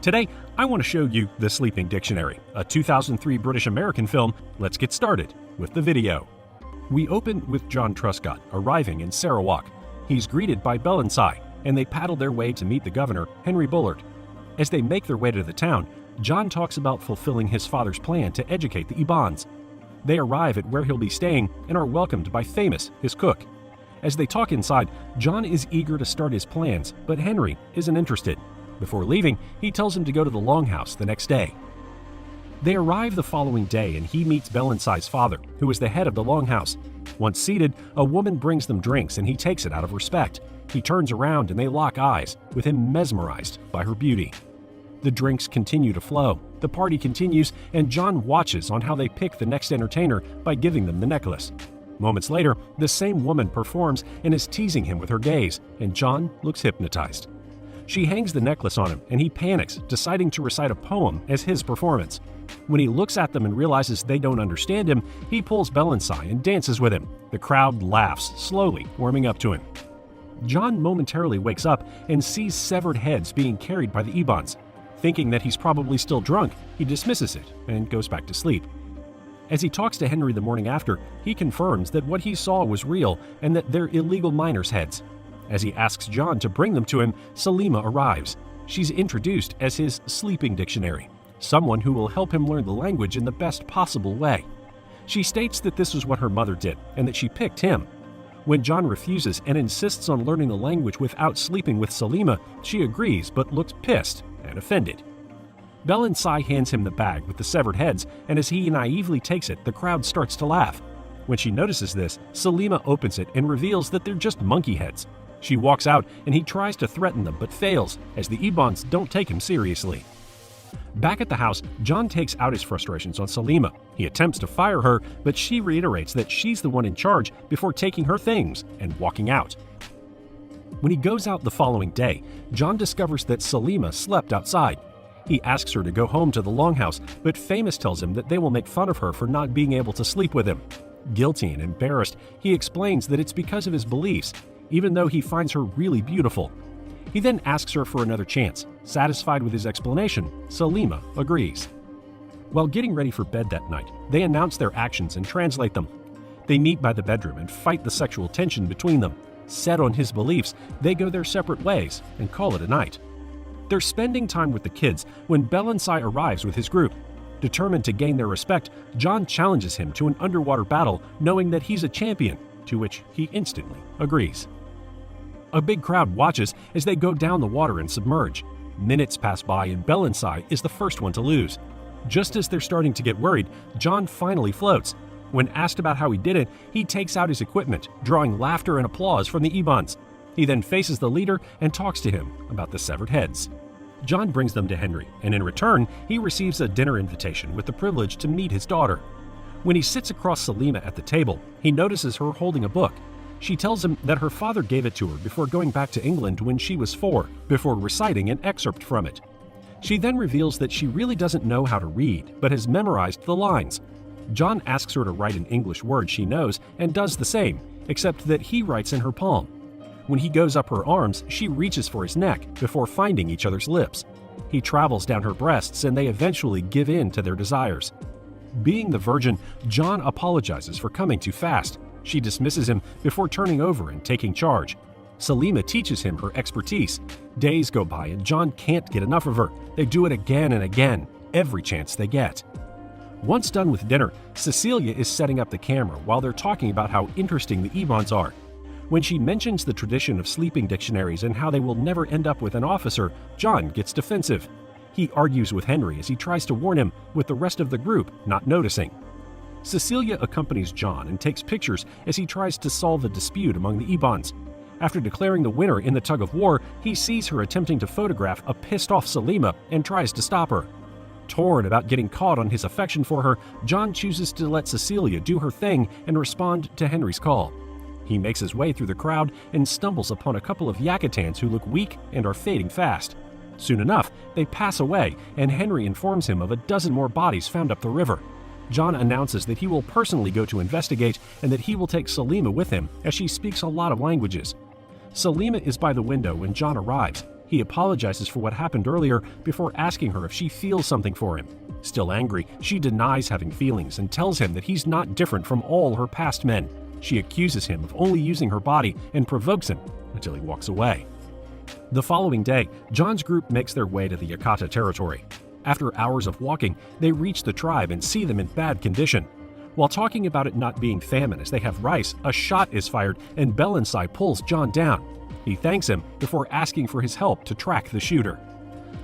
Today, I want to show you The Sleeping Dictionary, a 2003 British-American film. Let's get started with the video. We open with John Truscott arriving in Sarawak. He's greeted by Bellensai, and they paddle their way to meet the governor, Henry Bullard. As they make their way to the town, John talks about fulfilling his father's plan to educate the Ibans. They arrive at where he'll be staying and are welcomed by Famous, his cook. As they talk inside, John is eager to start his plans, but Henry isn't interested. Before leaving, he tells him to go to the Longhouse the next day. They arrive the following day and he meets Bellensai's father, who is the head of the Longhouse. Once seated, a woman brings them drinks and he takes it out of respect. He turns around and they lock eyes, with him mesmerized by her beauty. The drinks continue to flow, the party continues, and John watches on how they pick the next entertainer by giving them the necklace. Moments later, the same woman performs and is teasing him with her gaze, and John looks hypnotized. She hangs the necklace on him and he panics, deciding to recite a poem as his performance. When he looks at them and realizes they don't understand him, he pulls Bellensai and dances with him. The crowd laughs, slowly warming up to him. John momentarily wakes up and sees severed heads being carried by the Ibans. Thinking that he's probably still drunk, he dismisses it and goes back to sleep. As he talks to Henry the morning after, he confirms that what he saw was real and that they're illegal miners' heads. As he asks John to bring them to him, Salima arrives. She's introduced as his sleeping dictionary, someone who will help him learn the language in the best possible way. She states that this is what her mother did and that she picked him. When John refuses and insists on learning the language without sleeping with Salima, she agrees but looks pissed and offended. Bellensai hands him the bag with the severed heads, and as he naively takes it, the crowd starts to laugh. When she notices this, Salima opens it and reveals that they're just monkey heads. She walks out and he tries to threaten them but fails, as the Ibans don't take him seriously. Back at the house, John takes out his frustrations on Salima. He attempts to fire her, but she reiterates that she's the one in charge before taking her things and walking out. When he goes out the following day, John discovers that Salima slept outside. He asks her to go home to the Longhouse, but Famous tells him that they will make fun of her for not being able to sleep with him. Guilty and embarrassed, he explains that it's because of his beliefs, even though he finds her really beautiful. He then asks her for another chance. Satisfied with his explanation, Salima agrees. While getting ready for bed that night, they announce their actions and translate them. They meet by the bedroom and fight the sexual tension between them. Set on his beliefs, they go their separate ways and call it a night. They're spending time with the kids when Bellensai arrives with his group. Determined to gain their respect, John challenges him to an underwater battle, knowing that he's a champion, to which he instantly agrees. A big crowd watches as they go down the water and submerge. Minutes pass by and Bellensai is the first one to lose. Just as they're starting to get worried, John finally floats. When asked about how he did it, he takes out his equipment, drawing laughter and applause from the Ibans. He then faces the leader and talks to him about the severed heads. John brings them to Henry, and in return, he receives a dinner invitation with the privilege to meet his daughter. When he sits across Salima at the table, he notices her holding a book. She tells him that her father gave it to her before going back to England when she was 4, before reciting an excerpt from it. She then reveals that she really doesn't know how to read, but has memorized the lines. John asks her to write an English word she knows and does the same, except that he writes in her palm. When he goes up her arms, she reaches for his neck before finding each other's lips. He travels down her breasts and they eventually give in to their desires. Being the virgin, John apologizes for coming too fast. She dismisses him before turning over and taking charge. Salima teaches him her expertise. Days go by and John can't get enough of her. They do it again and again, every chance they get. Once done with dinner, Cecilia is setting up the camera while they're talking about how interesting the Ibans are. When she mentions the tradition of sleeping dictionaries and how they will never end up with an officer, John gets defensive. He argues with Henry as he tries to warn him, with the rest of the group not noticing. Cecilia accompanies John and takes pictures as he tries to solve a dispute among the Ibans. After declaring the winner in the tug-of-war, he sees her attempting to photograph a pissed-off Salima and tries to stop her. Torn about getting caught on his affection for her, John chooses to let Cecilia do her thing and respond to Henry's call. He makes his way through the crowd and stumbles upon a couple of Yucatans who look weak and are fading fast. Soon enough, they pass away, and Henry informs him of a dozen more bodies found up the river. John announces that he will personally go to investigate and that he will take Salima with him, as she speaks a lot of languages. Salima is by the window when John arrives. He apologizes for what happened earlier before asking her if she feels something for him. Still angry, she denies having feelings and tells him that he's not different from all her past men. She accuses him of only using her body and provokes him until he walks away. The following day, John's group makes their way to the Yakata territory. After hours of walking, they reach the tribe and see them in bad condition. While talking about it not being famine as they have rice, a shot is fired and Bellensai pulls John down. He thanks him before asking for his help to track the shooter.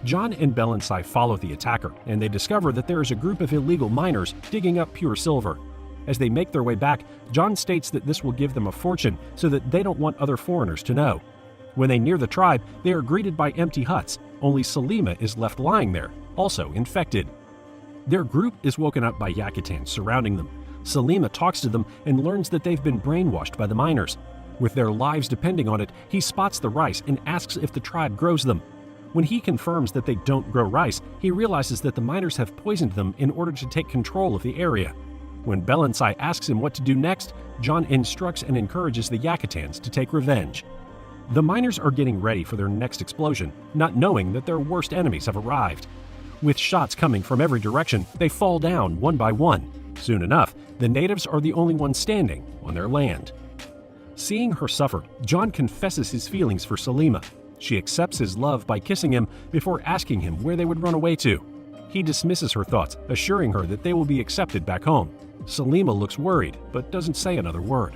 John and Bellensai follow the attacker, and they discover that there is a group of illegal miners digging up pure silver. As they make their way back, John states that this will give them a fortune so that they don't want other foreigners to know. When they near the tribe, they are greeted by empty huts. Only Salima is left lying there, also infected. Their group is woken up by Yakutans surrounding them. Salima talks to them and learns that they've been brainwashed by the miners. With their lives depending on it, he spots the rice and asks if the tribe grows them. When he confirms that they don't grow rice, he realizes that the miners have poisoned them in order to take control of the area. When Bellensai asks him what to do next, John instructs and encourages the Yakutans to take revenge. The miners are getting ready for their next explosion, not knowing that their worst enemies have arrived. With shots coming from every direction, they fall down one by one. Soon enough, the natives are the only ones standing on their land. Seeing her suffer, John confesses his feelings for Salima. She accepts his love by kissing him before asking him where they would run away to. He dismisses her thoughts, assuring her that they will be accepted back home. Salima looks worried, but doesn't say another word.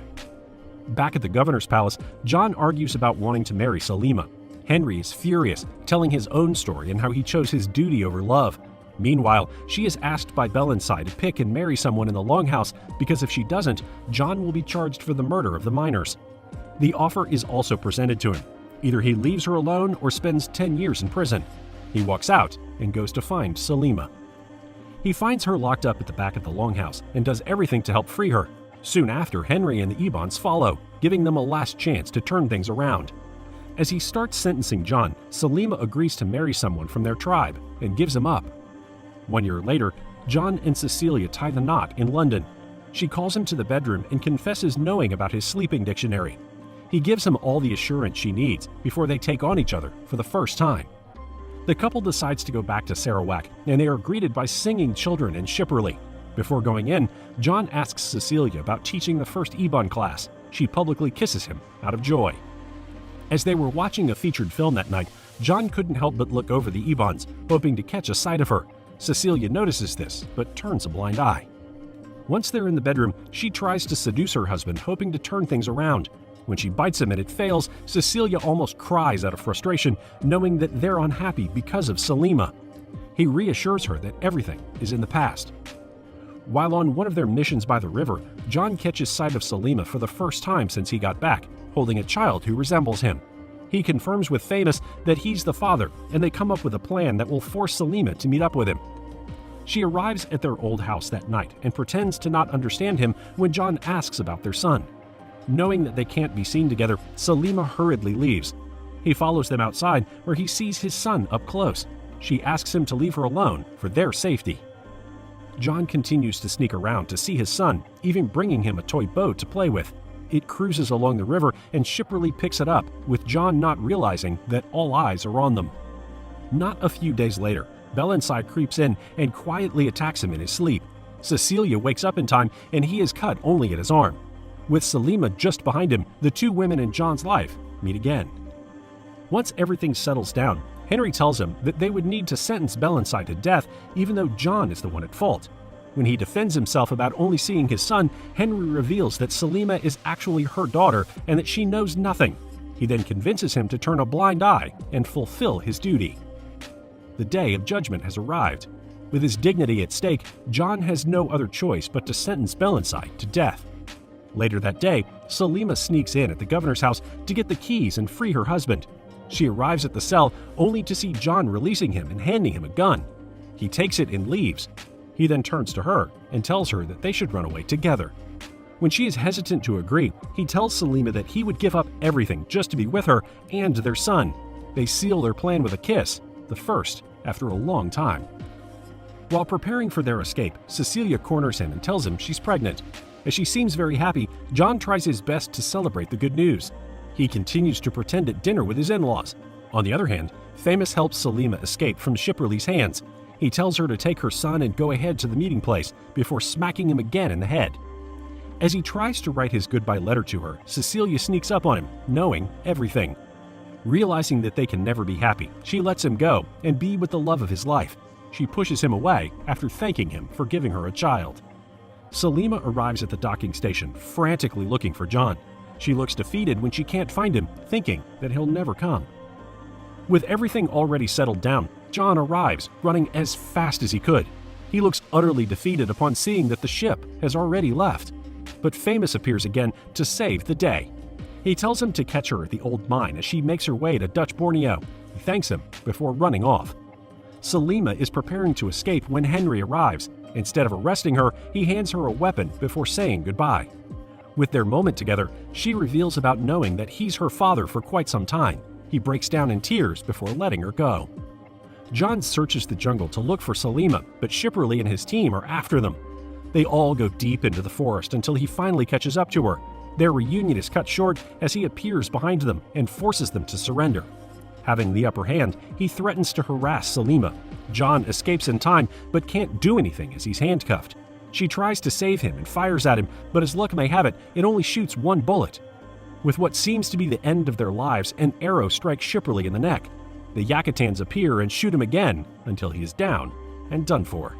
Back at the governor's palace, John argues about wanting to marry Salima. Henry is furious, telling his own story and how he chose his duty over love. Meanwhile, she is asked by Bellensai to pick and marry someone in the Longhouse because if she doesn't, John will be charged for the murder of the miners. The offer is also presented to him. Either he leaves her alone or spends 10 years in prison. He walks out and goes to find Salima. He finds her locked up at the back of the Longhouse and does everything to help free her. Soon after, Henry and the Ebons follow, giving them a last chance to turn things around. As he starts sentencing John, Salima agrees to marry someone from their tribe and gives him up. 1 year later, John and Cecilia tie the knot in London. She calls him to the bedroom and confesses knowing about his sleeping dictionary. He gives him all the assurance she needs before they take on each other for the first time. The couple decides to go back to Sarawak, and they are greeted by singing children and Shipperley. Before going in, John asks Cecilia about teaching the first Ebon class. She publicly kisses him out of joy. As they were watching a featured film that night, John couldn't help but look over the Ebons, hoping to catch a sight of her. Cecilia notices this, but turns a blind eye. Once they're in the bedroom, she tries to seduce her husband, hoping to turn things around. When she bites him and it fails, Cecilia almost cries out of frustration, knowing that they're unhappy because of Salima. He reassures her that everything is in the past. While on one of their missions by the river, John catches sight of Salima for the first time since he got back, holding a child who resembles him. He confirms with Famous that he's the father, and they come up with a plan that will force Salima to meet up with him. She arrives at their old house that night and pretends to not understand him when John asks about their son. Knowing that they can't be seen together, Salima hurriedly leaves. He follows them outside where he sees his son up close. She asks him to leave her alone for their safety. John continues to sneak around to see his son, even bringing him a toy boat to play with. It cruises along the river and Shipperley picks it up, with John not realizing that all eyes are on them. Not a few days later, Bellensai creeps in and quietly attacks him in his sleep. Cecilia wakes up in time and he is cut only at his arm. With Salima just behind him, the two women in John's life meet again. Once everything settles down, Henry tells him that they would need to sentence Bellensai to death even though John is the one at fault. When he defends himself about only seeing his son, Henry reveals that Salima is actually her daughter and that she knows nothing. He then convinces him to turn a blind eye and fulfill his duty. The day of judgment has arrived. With his dignity at stake, John has no other choice but to sentence Bellensai to death. Later that day, Salima sneaks in at the governor's house to get the keys and free her husband. She arrives at the cell only to see John releasing him and handing him a gun. He takes it and leaves. He then turns to her and tells her that they should run away together. When she is hesitant to agree, he tells Salima that he would give up everything just to be with her and their son. They seal their plan with a kiss, the first after a long time. While preparing for their escape, Cecilia corners him and tells him she's pregnant. As she seems very happy, John tries his best to celebrate the good news. He continues to pretend at dinner with his in-laws. On the other hand, Famous helps Salima escape from Shipperley's hands. He tells her to take her son and go ahead to the meeting place before smacking him again in the head. As he tries to write his goodbye letter to her, Cecilia sneaks up on him, knowing everything. Realizing that they can never be happy, she lets him go and be with the love of his life. She pushes him away after thanking him for giving her a child. Salima arrives at the docking station, frantically looking for John. She looks defeated when she can't find him, thinking that he'll never come. With everything already settled down, John arrives, running as fast as he could. He looks utterly defeated upon seeing that the ship has already left. But Famous appears again to save the day. He tells him to catch her at the old mine as she makes her way to Dutch Borneo. He thanks him before running off. Salima is preparing to escape when Henry arrives. Instead of arresting her, he hands her a weapon before saying goodbye. With their moment together, she reveals about knowing that he's her father for quite some time. He breaks down in tears before letting her go. John searches the jungle to look for Salima, but Shipperley and his team are after them. They all go deep into the forest until he finally catches up to her. Their reunion is cut short as he appears behind them and forces them to surrender. Having the upper hand, he threatens to harass Salima. John escapes in time but can't do anything as he's handcuffed. She tries to save him and fires at him, but as luck may have it, it only shoots one bullet. With what seems to be the end of their lives, an arrow strikes Shipperley in the neck. The Yakutans appear and shoot him again until he is down and done for.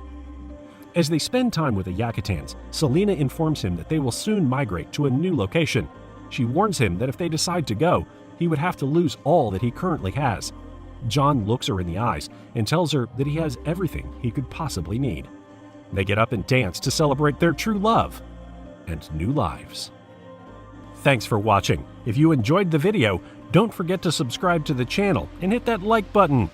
As they spend time with the Yakutans, Selena informs him that they will soon migrate to a new location. She warns him that if they decide to go, he would have to lose all that he currently has. John looks her in the eyes and tells her that he has everything he could possibly need. They get up and dance to celebrate their true love and new lives. Thanks for watching. If you enjoyed the video, don't forget to subscribe to the channel and hit that like button.